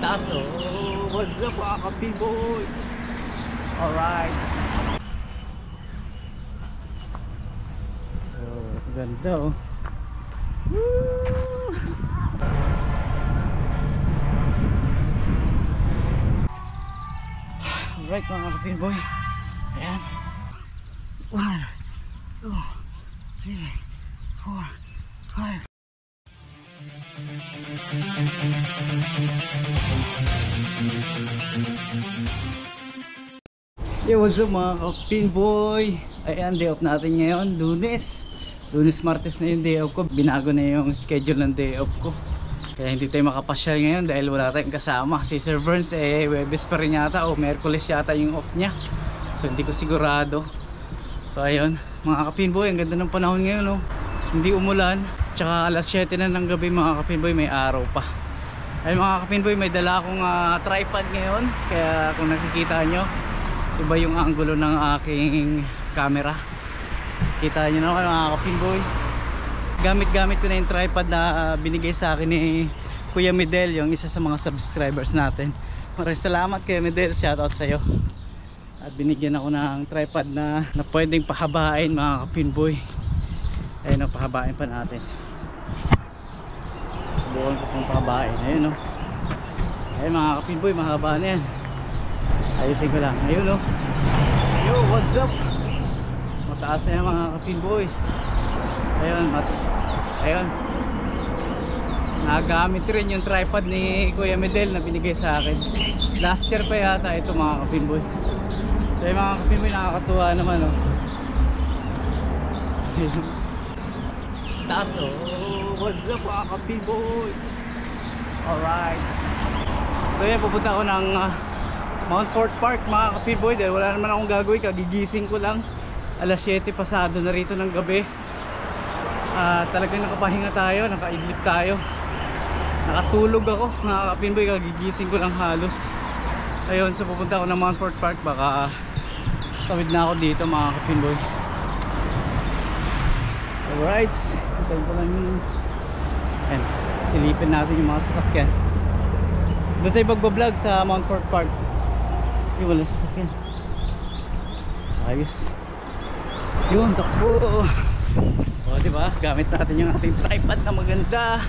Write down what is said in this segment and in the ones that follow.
Taas oh. What's up mga ka-P-boy? Alright. Oh, ganda oh. Woo! Alright mga ka-P-boy. Ayan. 1, 2, 3, 4, 5. Yo, what's up mga ka-P-boy? Ayan, day off natin ngayon, Lunes, Martes na yung day off ko. Binago na yung schedule ng day off ko, kaya hindi tayo makapasyal ngayon dahil wala tayong kasama. Si Sir Verns Webes pa rin yata o Merkules yata yung off niya, so hindi ko sigurado. So ayun mga ka-P-boy, ang ganda ng panahon ngayon oh. Hindi umulan, tsaka alas 7 na ng gabi mga ka-P-boy, may araw pa. Ay mga ka-P-boy, may dala akong tripod ngayon, kaya kung nakikita nyo, iba yung angulo ng aking camera. Kita nyo naman mga ka-P-boy, gamit ko na yung tripod na binigay sa akin ni Kuya Medel, yung isa sa mga subscribers natin. Maraming salamat Kuya Medel, shoutout sa'yo. At binigyan ako ng tripod na pwedeng pahabain mga ka-P-boy. Ayun, pahabain pa natin. Subukan ko pong pahabain. Ayun o. Ayun mga ka-P-boy, mahaba na yan. Ayusin ko lang. Ayun o. Yo, what's up? Mataas na yan mga ka-P-boy. Ayun, ayun. Nagamit rin yung tripod ni Kuya Medel na binigay sa akin. Last year pa yata ito mga ka-P-boy. So yung mga ka-P-boy, nakakatuwa naman o. Taas o. What's up mga ka-P-boy? Alright. So yan, pupunta ako ng Mount Fort Park mga ka-P-boy dahil wala naman akong gagawin, kagigising ko lang. Alas 7 pasado na rito ng gabi. Talagang nakapahinga tayo, nakaidlip tayo, nakatulog ako mga ka-P-boy, kagigising ko lang halos. Ayun, so pupunta ako ng Mount Fort Park, baka tawid na ako dito mga ka-P-boy. Alright, ito ko lang yung silipin natin yung mga sasakyan. Doon tayo magbablog sa Mount Fort Park. Yung wala sasakyan. Ayos. Yun, takbo. O diba, gamit natin yung ating tripod na maganda.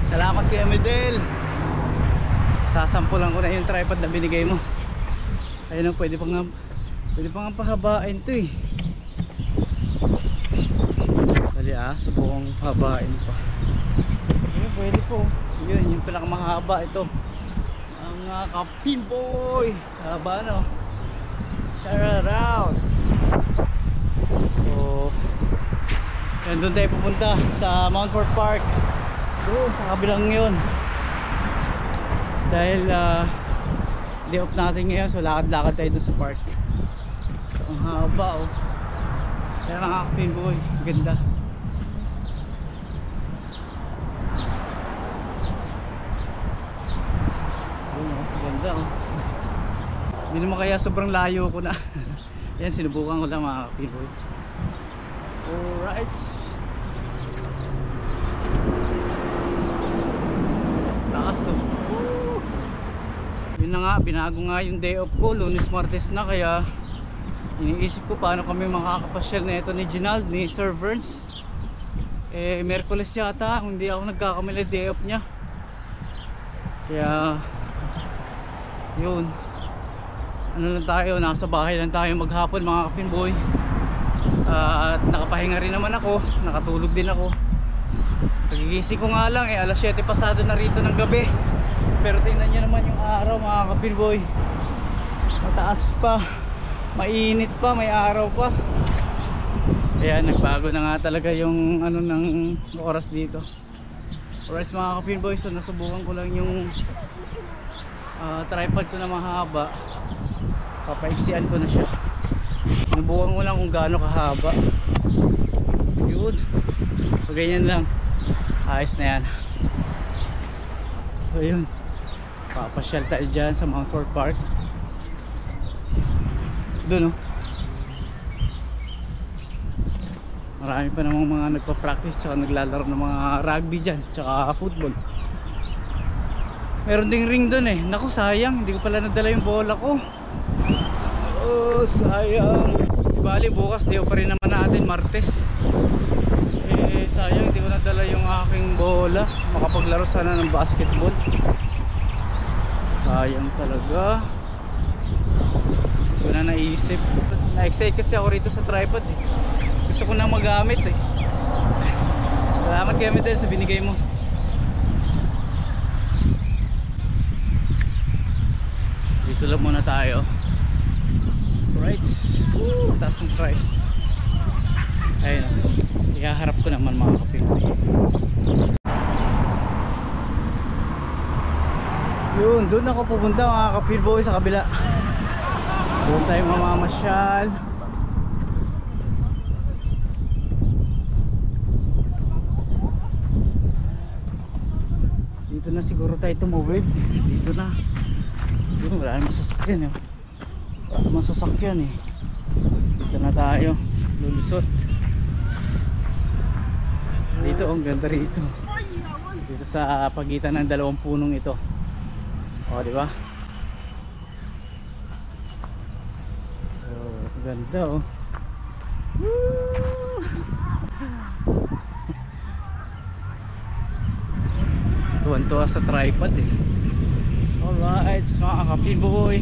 Salamat Kuya Medel. Sasampulan ko na yung tripod na binigay mo. Ayun, pwede pa nga pahabain to eh. Dali subukang pahabain pa. Ayun, pwede po. Yun, yung pinakamahaba ito. Ang ka-P-boy. Haba no. Shout out. So yan, doon tayo pupunta sa Mount Fort Park, doon sa kabilang yun. Dahil day off natin ngayon, so lakad-lakad tayo doon sa park. So, ang haba oh. Kaya mga ka-P-boy, ganda. Ganda oh. Hindi naman kaya sobrang layo ko na. Yan, sinubukan ko lang mga ka-P-boy. Alright. Taas oh. Yun na nga, binago nga yung day off ko, Lunes Martes na, kaya iniisip ko paano kami makakapasyal na ito ni Ginald, ni Sir Verns. Merkules yata, hindi ako nagkakamali day off niya. Kaya yun, ano lang tayo, nasa bahay lang tayo maghapon mga ka-P-boy. At nakapahinga rin naman ako, nakatulog din ako. Nagigising ko nga lang alas 7 pasado na rito ng gabi. Pero tingnan nyo naman yung araw mga ka-P-boy. Mataas pa, mainit pa, may araw pa. Kaya nagbago na nga talaga yung ano ng oras dito. Alright mga ka-P-boy, so nasubukan ko lang yung tripod ko na mahaba. Papaiksian ko na siya. Nabukan ko lang kung gaano kahaba. Yun. So ganyan lang. Ayos na yan. So yun, papasyal tayo dyan sa Mount Fort Park. Doon oh. Marami pa namang mga nagpa-practice tsaka naglalaro ng mga rugby dyan tsaka football. Meron ding ring dun eh. Naku, sayang, hindi ko pala nadala yung bola ko. Oh, sayang. Bali, bukas di pa rin naman natin, Martes. Eh, sayang, hindi ko nadala yung aking bola. Makapaglaro sana ng basketball. Sayang talaga. Hindi ko na naisip. Na-excite kasi ako rito sa tripod eh. Gusto ko na magamit eh. Salamat kay Medel sa binigay mo. Dito lang muna tayo. Right. Taas ng try. Ayun. Ihaharap ko naman mga kapitbahay. Yun, doon ako pupunta mga kapitbahay sa kabila. Doon tayo mamamasyal. Dito na siguro tayo tumawid. Dito na. Yun, wala namang sasakyan eh. Wala namang sasakyan eh. Dito na tayo. Lulusot. Dito, ang ganda rito. Dito sa pagitan ng dalawang punong ito. O, di ba? Oh, ganda oh. Woo! Tuwan-tuwa sa tripod eh. Alright, mga kapitbahay.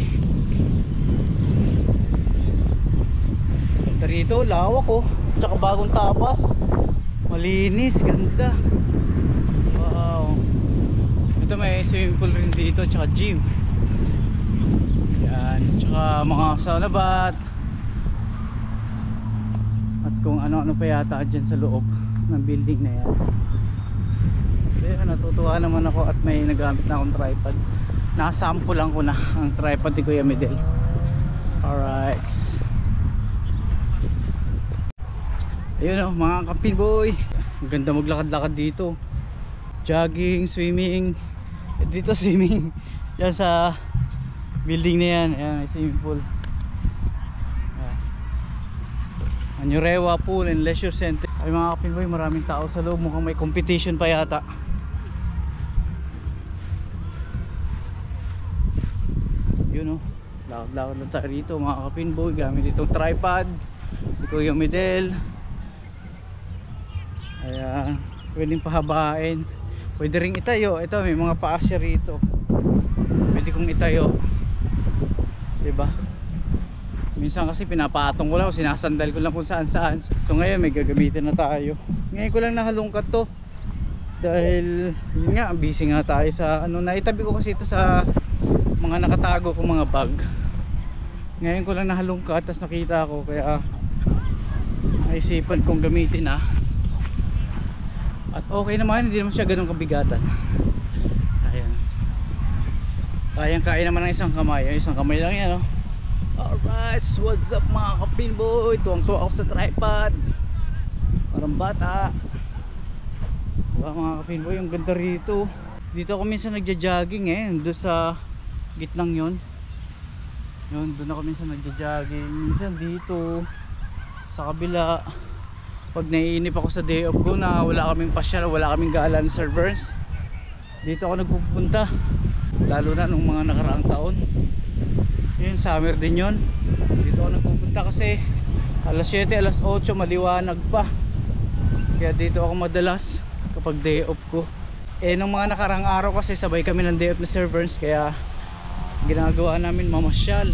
Ganda rito, lawak oh. Tsaka bagong tapas. Malinis, ganda. Wow. Ito may swimming pool rin dito, tsaka gym. Yan, tsaka mga sauna bath. At kung ano-ano pa yata dyan sa loob ng building na yan. So natutuwa naman ako at may nagamit na akong tripod. Nakasampulan ko na ang tripod ni Kuya Medel. Alright. Ayun oh, mga kapitbahay. Ang ganda maglakad-lakad dito. Jogging, swimming. Dito swimming. Yan sa building na yan. Ayan, may swimming pool. Anyurewa Pool and Leisure Center. Ay mga kapitbahay, maraming tao sa loob. Mukhang may competition pa yata. Yun oh, lakad-lakad lang tayo rito mga kapitbahay. Gamit itong tripod ni Kuya Medel. Ayan, pwedeng pahabain. Pwede ring itayo. Ito may mga paasya rito. Pwede kong itayo. Diba? Minsan kasi pinapatong ko lang, sinasandal ko lang kung saan saan. So ngayon may gagamitin na tayo. Ngayon ko lang nakalungkat to. Dahil yun nga, busy nga tayo sa ano. Naitabi ko kasi ito sa mga nakatago kong mga bag. Ngayon ko lang nahalungkat, tapos nakita ko. Kaya naisipan kong gamitin na. At okay naman, hindi naman siya ganun kabigatan. Ayan. Kayang-kaya naman ng isang kamay. Isang kamay lang yan oh. Alright, what's up mga kapitbahay? Tuwang-tuwa ako sa tripod. Parang bata. Diba mga kapitbahay, yung ganda rito. Dito ako minsan nagja-jogging eh. Doon sa gitnang yon. Yun, doon ako minsan nagja-jogging. Minsan dito sa kabila. Pag naiinip ako sa day off ko na wala kaming pasyal, wala kaming gala ng servers, dito ako nagpupunta. Lalo na nung mga nakaraang taon. Yun, summer din yun. Dito ako nagpupunta kasi alas 7, alas 8 maliwanag pa. Kaya dito ako madalas kapag day off ko. Eh nung mga nakaraang araw kasi sabay kami ng day off na servers, kaya ginagawa namin mamasyal.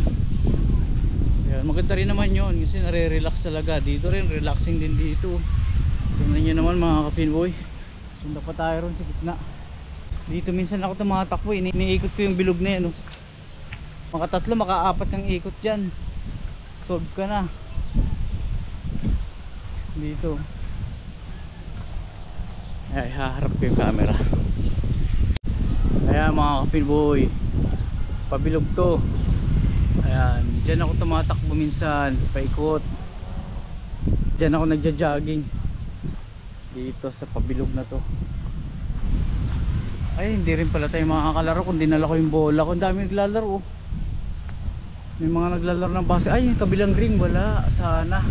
Maganda rin naman yun kasi nare-relax talaga. Dito rin, relaxing din dito. Tingnan nyo naman mga kapitbahay. Punta pa tayo ron sa gitna. Dito minsan ako tumatakbo. Iniikot ko yung bilog na yan oh. Makatatlo, makaapat kang ikot dyan. Solve ka na. Dito. Ay, haharap ko yung camera. Ayan mga kapitbahay, pabilog to. Ayan, dyan ako tumatakbo minsan, paikot. Dyan ako nagja-jogging. Dito sa pabilog na to. Ay, hindi rin pala tayo makakalaro kung dinala ko yung bola. Kung dami naglalaro. May mga naglalaro ng base. Ay, yung kabilang ring wala. Sana.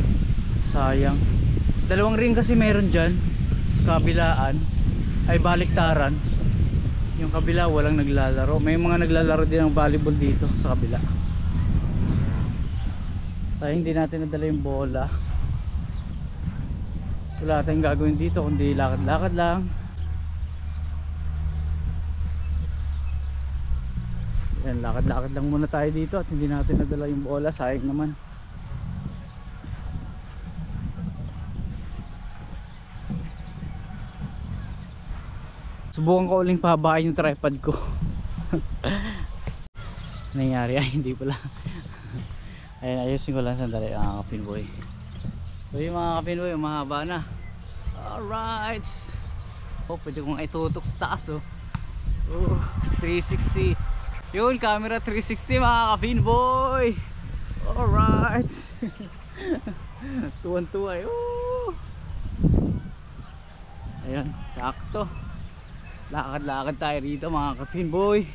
Sayang. Dalawang ring kasi meron dyan. Kabilaan. Ay, baliktaran. Yung kabila walang naglalaro. May mga naglalaro din ng volleyball dito sa kabila. Sayang hindi natin nadala yung bola. Wala tayong gagawin dito kundi lakad-lakad lang. Yan, lakad-lakad lang muna tayo dito at hindi natin nadala yung bola. Sayang naman. Subukan ko uling pahabain yung tripod ko. Nangyari ay hindi pala. Ayun, ayusin ko lang sandali mga kapinboy. So yung mga kapinboy, mahaba na. Alright. Oh, pwede kong itutok sa taas oh. Oh, 360. Yun, camera 360 mga kapinboy. Alright. Tuwan-tuwa eh. Oh. Ayun, sakto. Lakad-lakad tayo rito mga kapinboy.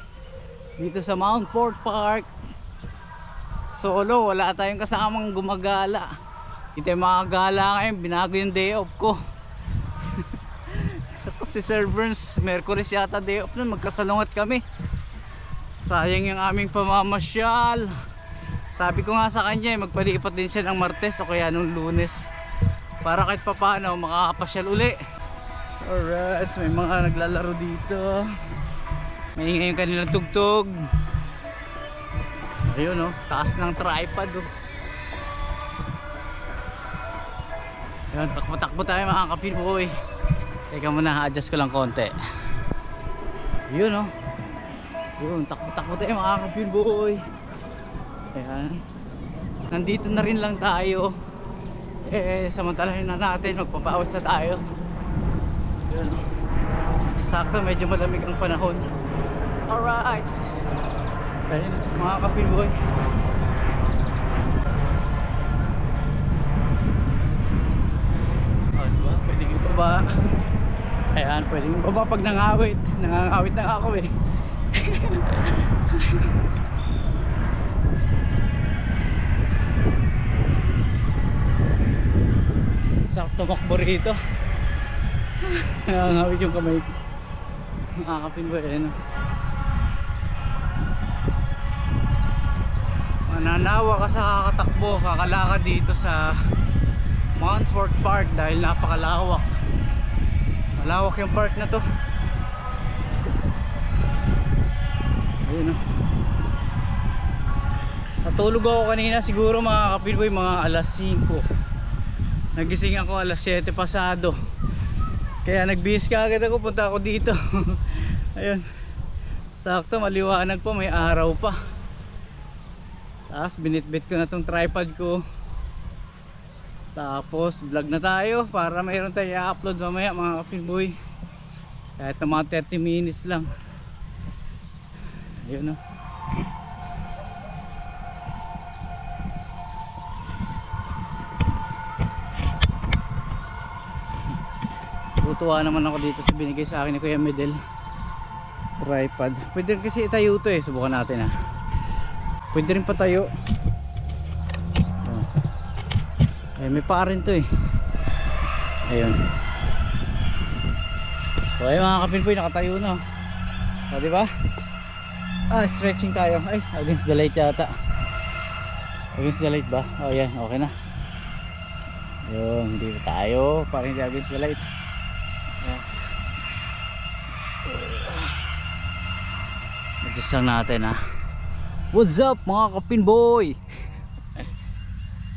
Dito sa Mount Fort Park. Solo, wala tayong kasamang gumagala. Hindi tayo makagala ngayon, binago yung day off ko. Si Sir Burns, Merkulis yata day off nun, magkasalungat kami. Sayang yung aming pamamasyal. Sabi ko nga sa kanya, magpalipat din siya ng Martes o kaya nung Lunes, para kahit papano makakapasyal uli. Alright, may mga naglalaro dito. May ingay yung kanilang tugtog. Ayun oh, taas ng tripod oh. Ayun, takbo-takbo tayo mga kapinboy. Teka muna, adjust ko lang konti. Ayun oh. Ayun, takbo-takbo tayo mga kapinboy. Ayan. Nandito na rin lang tayo. Samantalahin na natin, magpapawis na tayo. Ayun oh. Sakto, medyo malamig ang panahon. Alright. Ayun, mga kapinboy. Oh, diba? Pwedeng ibaba. Ayan, pwedeng ibaba pag nangawit. Nangangawit na ako eh. Sakto makbo rito. Nangangawit yung kamay ko. Mga kapinboy, ayun. Mananawa ka sa kakatakbo, kakalakad dito sa Mount Fort Park dahil napakalawak. Malawak yung park na to. Ayun oh. Natulog ako kanina siguro mga kapinboy mga alas 5. Nagising ako alas 7 pasado. Kaya nagbihis ka agad ako, punta ako dito. Ayun. Sakto, maliwanag pa, may araw pa. Tapos binitbit ko na tong tripod ko. Tapos vlog na tayo para mayroon tayo i-upload mamaya mga kapinboy. Kahit na mga 30 minutes lang. Ayun o. Tutuwa naman ako dito sa binigay sa akin ni Kuya Medel. Tripod. Pwede rin kasi itayo ito eh. Subukan natin ha. Pwede rin patayo. Eh, may paa rin to eh. Ayun. So ayun mga kapinboy, nakatayo na. O diba? Stretching tayo. Ay, against the light yata. Against the light ba? O yan, okay na. Ayun, hindi tayo. Parang hindi against the light. Ayan. Adjust lang natin ha. What's up mga kapinboy?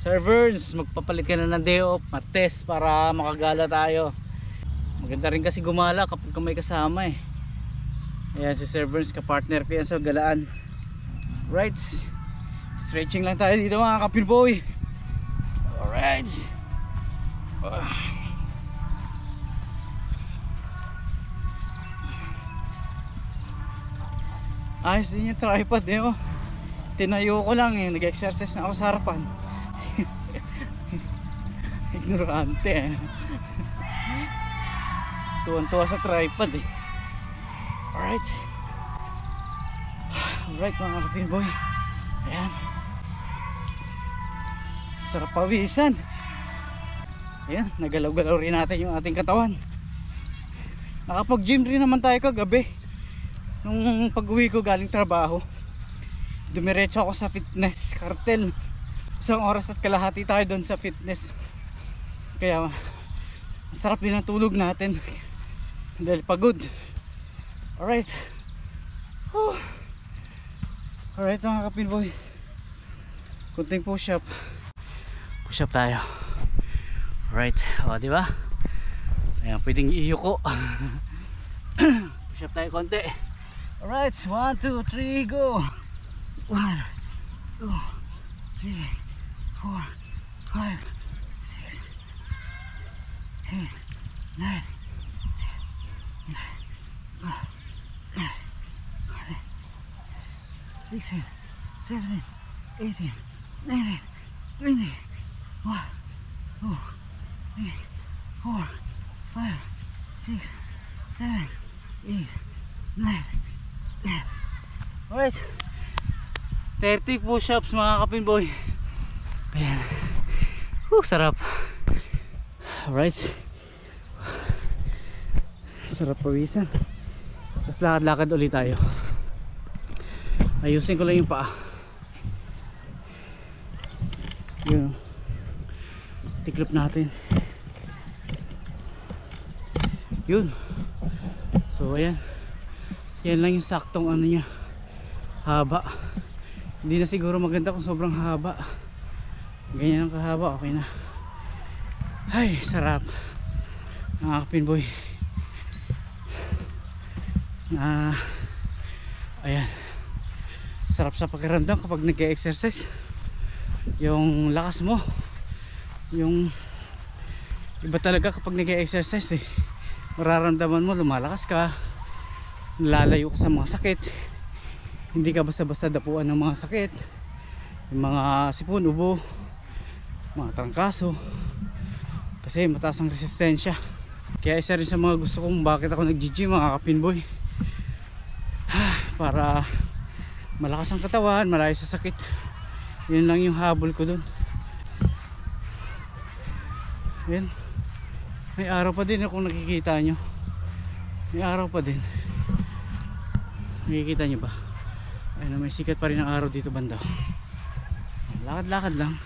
Sir Burns, magpapalit ka na ng day off Martes para makagala tayo. Maganda rin kasi gumala kapag may kasama eh. Ayan si Sir Burns, kapartner ko yan sa galaan. Right, stretching lang tayo dito mga kapinboy. Alright. Ayos din yung tripod eh oh. Tinayo ko lang eh, nag-exercise na ako sa harapan. Ignorante eh. Tuwan-tuwa sa tripod eh. Alright. Alright mga kapinboy. Ayan. Sarap pawisan. Ayan, nagalaw-galaw rin natin yung ating katawan. Nakapag-gym rin naman tayo kagabi. Nung pag-uwi ko galing trabaho, dumiretso ako sa fitness cartel. 1 oras at kalahati tayo doon sa fitness. Kaya masarap din ang tulog natin dahil pagod. Alright. Alright mga kapinboy, kunting push up. Push up tayo. Alright, o diba? Ayan, pwedeng iyuko. Push up tayo konti. Alright, 1, 2, 3, go. 1, 2, 3, 4, 5, 6, 8, 9, 16, 17, 18, 19, 20, 1, 2, 3, 4, 5, 6, 7, 8, 9, 10. Alright, 30 push-ups mga kapinboy. Ayan. Sarap. Alright, sarap pawisan. Tapos lakad-lakad ulit tayo. Ayusin ko lang yung paa. Yun, tiklop natin. Yun. So ayan, yan lang yung saktong ano niya, haba. Hindi na siguro maganda kung sobrang haba. Ganyan ang kahaba, okay na. Ay, sarap mga kapinboy. Ayan, sarap sa pakiramdam kapag nag-exercise. Yung lakas mo, yung iba talaga kapag nag-exercise eh. Mararamdaman mo lumalakas ka, lalayo ka sa mga sakit, hindi ka basta-basta dapuan ng mga sakit, yung mga sipon, ubo, mga trangkaso, kasi mataas ang resistensya. Kaya isa rin sa mga gusto kong bakit ako nag-gym mga kapinboy, para malakas ang katawan, malayo sa sakit. Yun lang yung habol ko dun. Ayan, may araw pa din kung nakikita nyo. May araw pa din. Nakikita nyo ba? Ayun, may sikat pa rin ang araw dito banda. Lakad-lakad lang.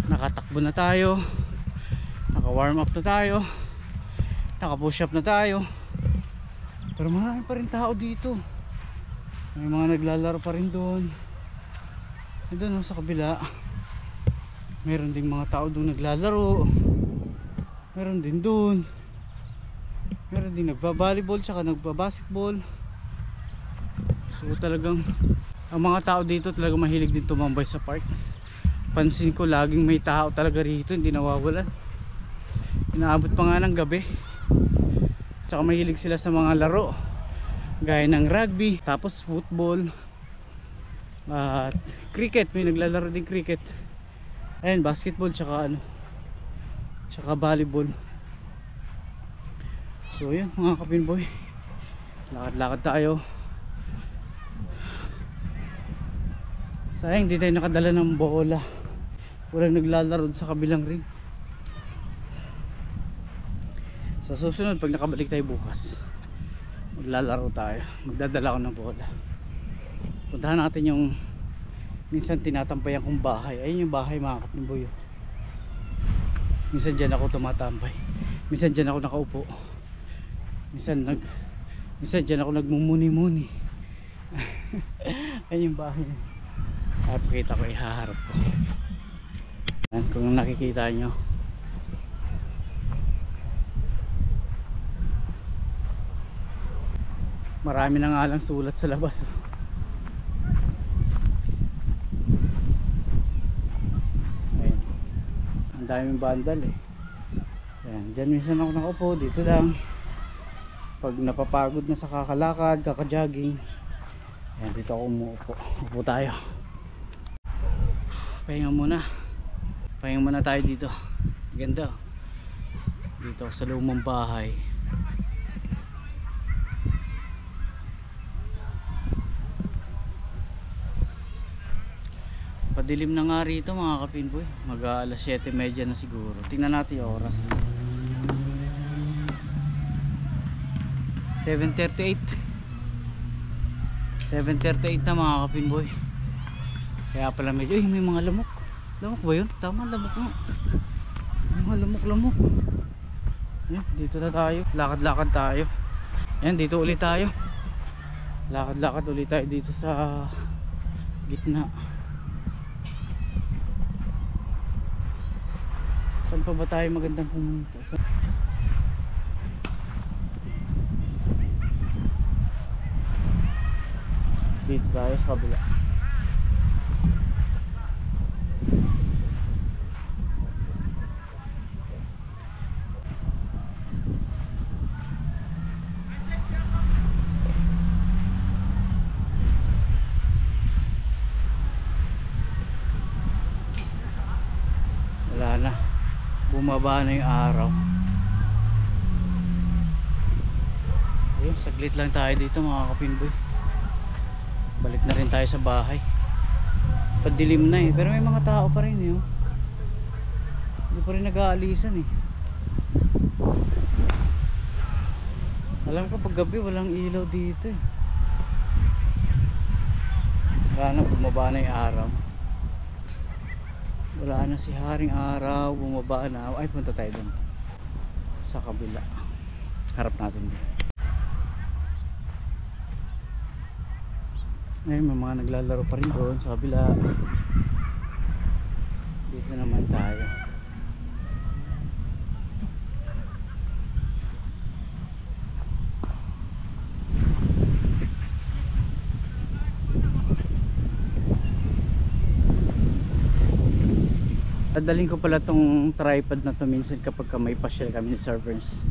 Nakatakbo na tayo, naka warm up na tayo, naka push up na tayo. Pero marami pa rin tao dito. May mga naglalaro pa rin doon. Doon sa kabila, meron ding mga tao doon naglalaro. Meron din doon. Meron din nagba-volleyball tsaka nagba-basketball. So talagang ang mga tao dito talagang mahilig din tumambay sa park. Pansin ko laging may tao talaga rito, hindi nawawalan. Inaabot pa nga ng gabi. Tsaka mahilig sila sa mga laro gaya ng rugby, tapos football at cricket. May naglalaro din cricket. Ayun, basketball tsaka ano, tsaka volleyball. So yun mga kapinboy, lakad-lakad tayo. Sayang di tayo nakadala ng bola, walang naglalaro sa kabilang ring. Sa susunod pag nakabalik tayo bukas, maglalaro tayo, magdadala ako ng bola. Puntahan natin yung minsan tinatampayan kong bahay. Ayun yung bahay mga kapinboy. Minsan dyan ako tumatambay, minsan dyan ako nakaupo, minsan dyan ako nagmumuni-muni. Ayun yung bahay. Ay, pakita ko, ihaharap ko. Ayan, kung nakikita nyo, marami na nga lang sulat sa labas. Ayan, ang daming bandal eh. Ayan, dyan minsan ako nakaupo, dito lang pag napapagod na sa kakalakad, kakajogging. Ayan, dito ako umuupo. Upo tayo, pahinga muna tayo dito. Ganda dito sa lumang bahay. Padilim na nga rito mga kapinboy, mag alas 7:30 na siguro. Tingnan natin yung oras, 7:38. 7:38 na mga kapinboy. Kaya pala medyo, may mga lamok. Lamok ba yun? Tama, lamok nga. Mga lamok. Yan, dito na tayo. Lakad-lakad tayo. Yan, dito ulit tayo. Lakad-lakad ulit tayo dito sa gitna. Saan pa ba tayo magandang pumunta? Dito tayo sa kabila. Wala na, bumaba na yung araw. Ayun, saglit lang tayo dito mga kapinboy. Balik na rin tayo sa bahay. Padilim na eh, pero may mga tao pa rin eh. Hindi pa rin nag-aalisan eh. Alam ko pag gabi walang ilaw dito eh. Wala na, bumaba na yung araw. Wala na si haring araw, bumaba na. Ay, punta tayo dun sa kabila. Harap natin dun. Ngayon may mga naglalaro pa rin doon sa kabila. Dito naman tayo. Dadalhin ko pala tong tripod na to minsan kapag may pasyal kami ni servers.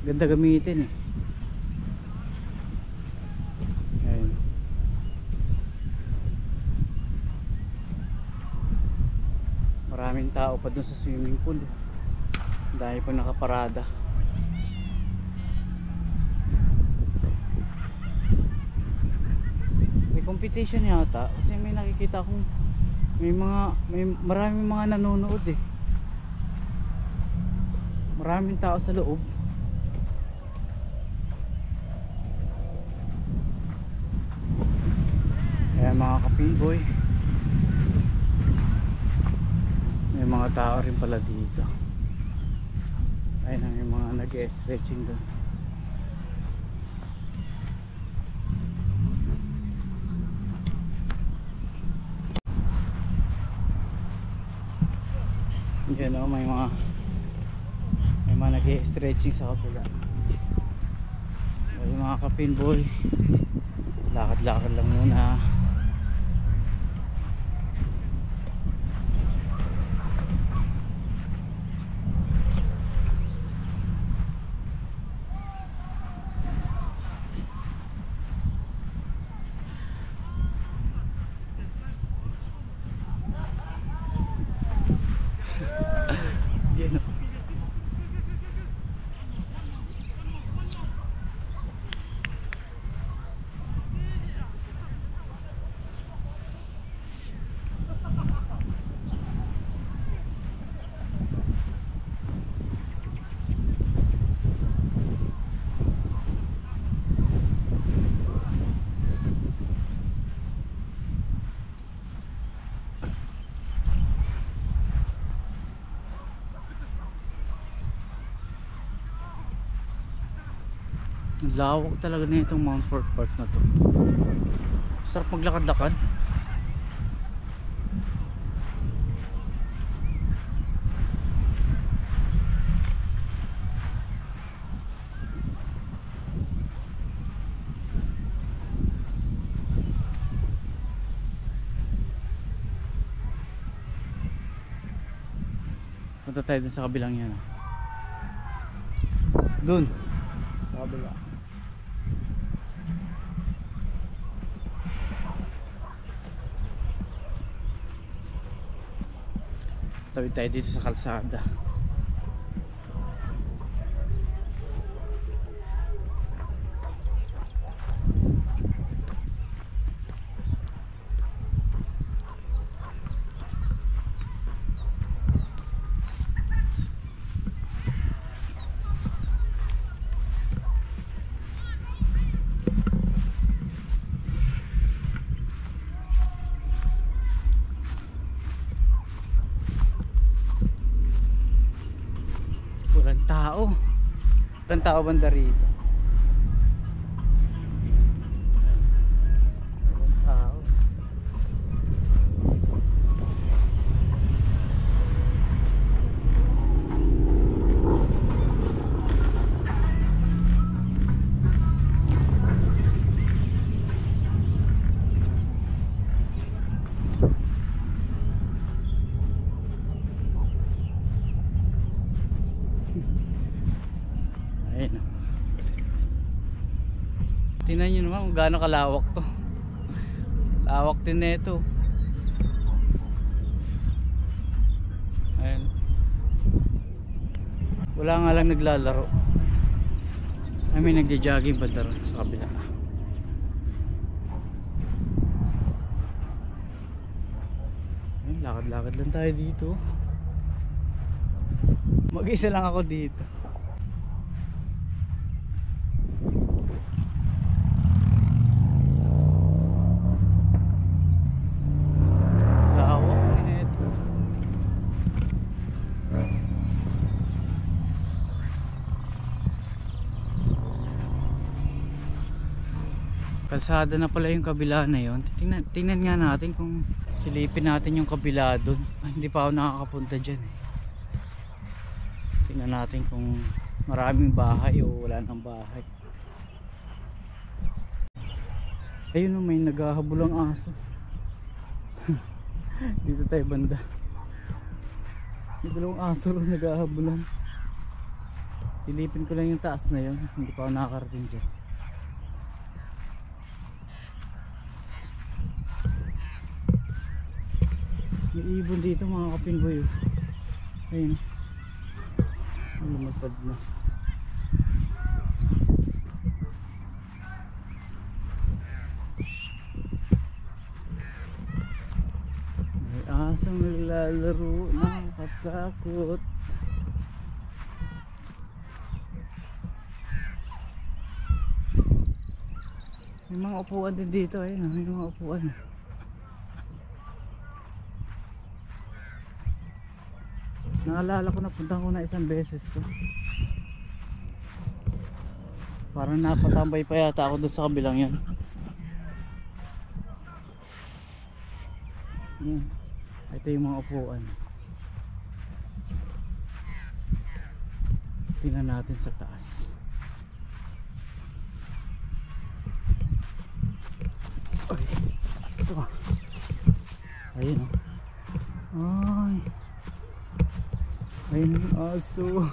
Ganda gamitin eh. Maraming tao pa dun sa swimming pool. Dahil pa nakaparada. May competition yata kasi may nakikita akong maraming mga nanonood eh. Maraming tao sa loob. Kaya mga kapinboy, may mga tao rin pala dito. Ayun ang yung mga nag-stretching doon. Yan o, may mga nag-stretching sa kabila. Ayun mga kapinboy, lakad-lakad lang muna. Lawak talaga na itong Mount Fort Park na to. Sarap maglakad-lakad. Punta tayo dun sa kabilang yan. Dun sa kabila. Tawid tayo dito sa kalsada. Walang tao banda rito. Walang tao. Ayun. Tingnan nyo naman kung gaano kalawak to. Lawak din na ito. Ayun. Wala nga lang naglalaro. I mean nagja-jogging pa ron sa kabila. Ayun, lakad-lakad lang tayo dito. Mag-isa lang ako dito. Kalsada na pala yung kabila na yun. Tingnan nga natin kung silipin natin yung kabila doon. Hindi pa ako nakakapunta dyan eh. Tingnan natin kung maraming bahay o wala nang bahay. Ayun o, may naghahabulang aso. Dito tayo banda. May dalawang aso rin naghahabulan. Silipin ko lang yung taas na yun. Hindi pa ako nakakarating dyan. May ibon dito mga kapinboy. Ayun. Lumapad na. May asong naglalaro. Nakakatakot. May mga upuan din dito. Ayun, may mga upuan. Naalala ko na punta ko na isang beses to. Parang napatambay pa yata ako doon sa kabilang yan. Yan. Ito yung mga upuan. Tingnan natin sa taas. Ay, taas ito. Ayun o. Ay. Ayun yung aso.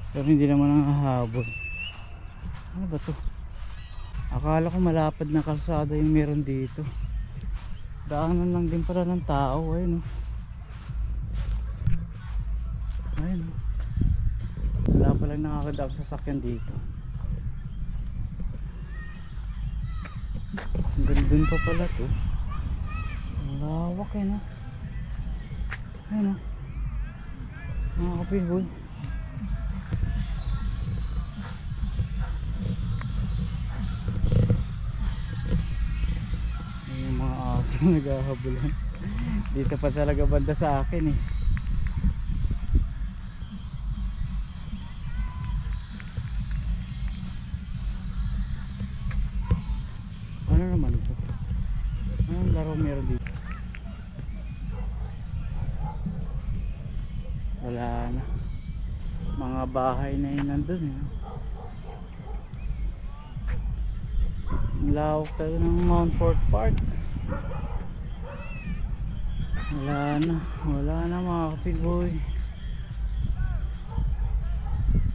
Pero hindi naman nangahabol. Ano ba to? Akala ko malapad na kalsada yung meron dito. Daanan lang din pala ng tao. Ayun o. Ayun o. Wala palang nakakadaan sa sasakyan dito. Hanggang dun pa pala to. Ang lawak eh no. Ayun o. Mga kapinboy. Ayun yung mga aso naghahabulan. Dito pa talaga banda sa akin eh. Ano naman ito? Anong laro meron dito? Wala na. Mga bahay na yun nandun eh. Lawak tayo ng Mount Fort Park. Wala na mga kapigboy.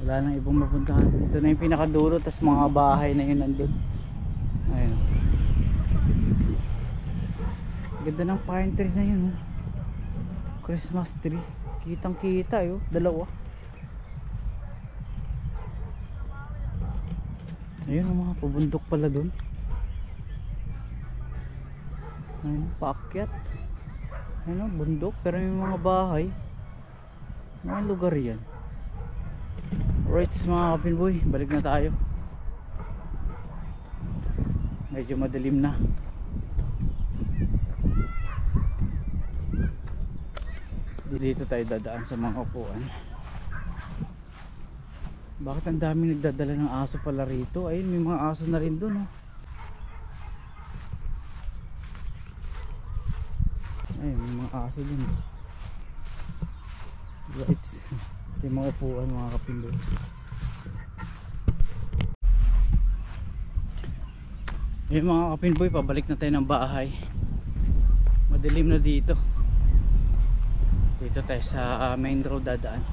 Wala nang ibang mapuntahan. Ito na yung pinakadulo, tas mga bahay na yun nandun. Ayun. Ganda ng pine tree na yun. Christmas tree. Kitang kita yun, dalawa. Ayun ang mga pabundok pala dun. Ayun, paakyat. Ayun, bundok, pero may mga bahay. Mga lugar yan. Alright mga kapinboy, balik na tayo. Medyo madilim na. Dito tayo dadaan sa mga upuan. Bakit ang dami nagdadala ng aso pala rito? Ayun, may mga aso na rin dun, oh. Ayun, may mga aso dun. Right. Ito yung mga upuan, mga kapindoy. Ayun mga kapinboy, pabalik na tayo ng bahay. Madilim na dito. Dito tayo sa main road dadaan.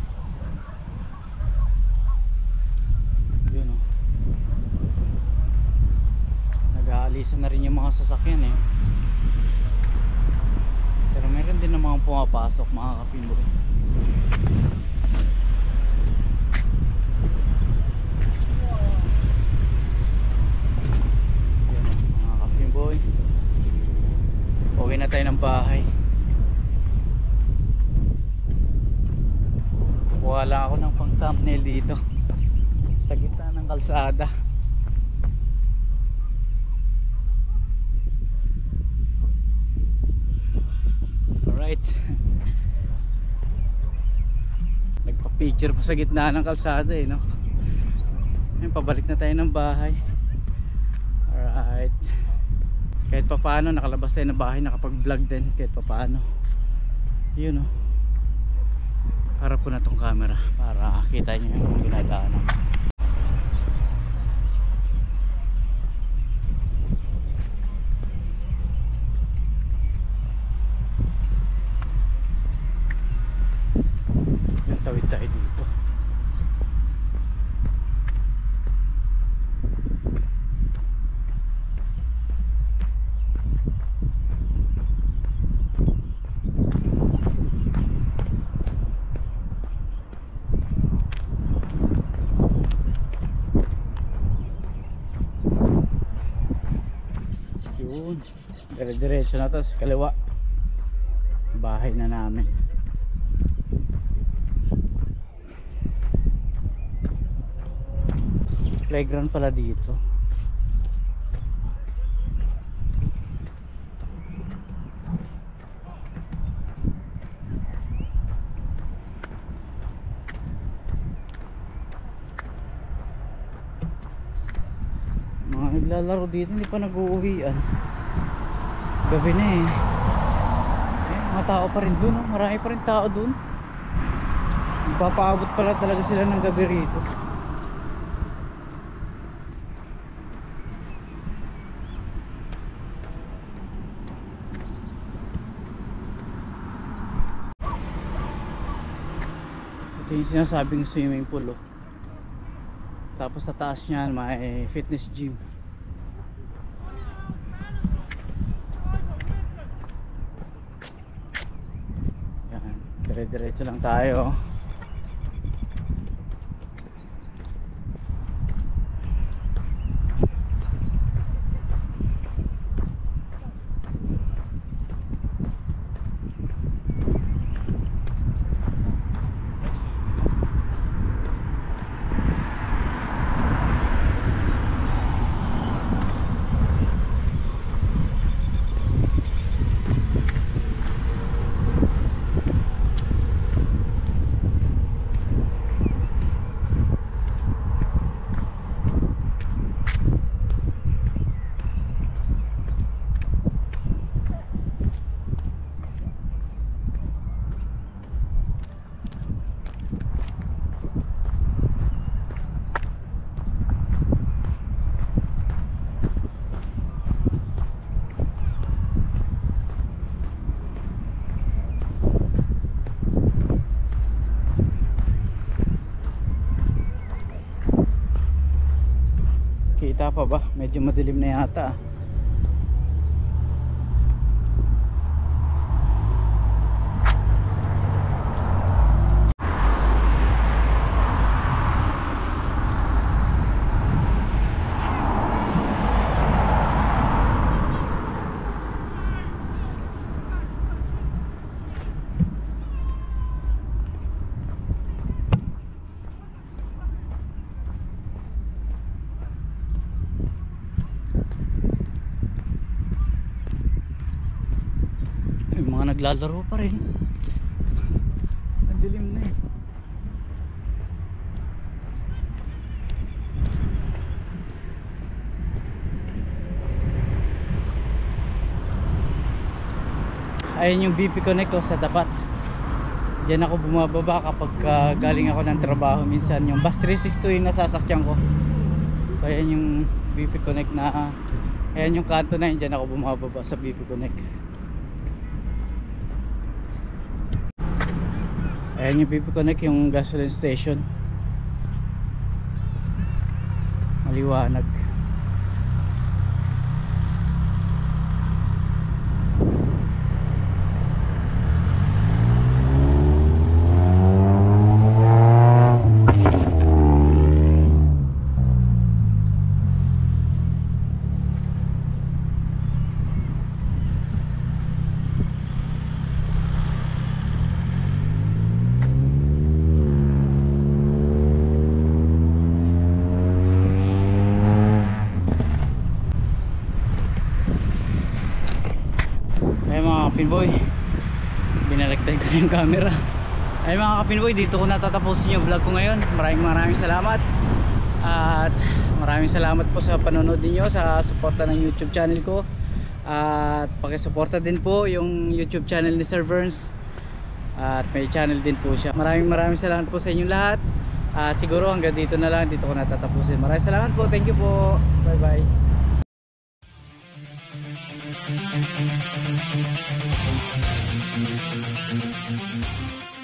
Yun, oh. Nag-aalisan na rin yung mga sasakyan eh. Pero meron din namang pumapasok mga kapinboy. Yun, oh, mga kapinboy. Uwi na tayo ng bahay. Wala ako ng pang thumbnail dito sa gitna ng kalsada. Alright. Nagpa-picture pa sa gitna ng kalsada eh, no? Ayun, pabalik na tayo ng bahay. Alright. Kahit pa paano nakalabas tayo ng bahay, nakapag-vlog din kahit pa paano. Yun, no? Harap ko na tong camera para kita nyo yung ginadaanan. Yung tawid tayo dito. Yun, dire-diretso na, tas kaliwa bahay na namin. Playground pala dito. Mga naglalaro dito, hindi pa nag-uuwian. Gabi na eh. Mga tao pa rin dun, oh. Marami pa rin tao dun. Magpapaabot pala talaga sila ng gabi rito. Ito yung sinasabing swimming pool, oh. Tapos sa taas niyan may fitness gym. Yan, dire-diretso lang tayo. Kita pa ba? Medyo madilim na yata. Yung mga naglalaro pa rin. Ang dilim na eh. Ayun yung BP Connect ko sa tapat. Diyan ako bumababa kapag galing ako ng trabaho. Minsan yung bus 362 yung nasasakyan ko. So ayan yung BP Connect na ayan yung kanto na yun. Diyan ako bumababa sa BP Connect. Ayan yung BP Connect, yung gasoline station. Maliwanag. Ay mga kapinboy, binaliktad ko na yung camera. Ay mga kapinboy, dito ko natatapusin yung vlog ko ngayon. Maraming salamat. At maraming salamat po sa panonood niyo, sa suporta ng YouTube channel ko. At pakisuporta din po yung YouTube channel ni Sir Verns. At may channel din po siya. Maraming salamat po sa inyong lahat. At siguro hanggang dito na lang, dito ko natatapusin. Maraming salamat po, thank you po. Bye bye. Thank you.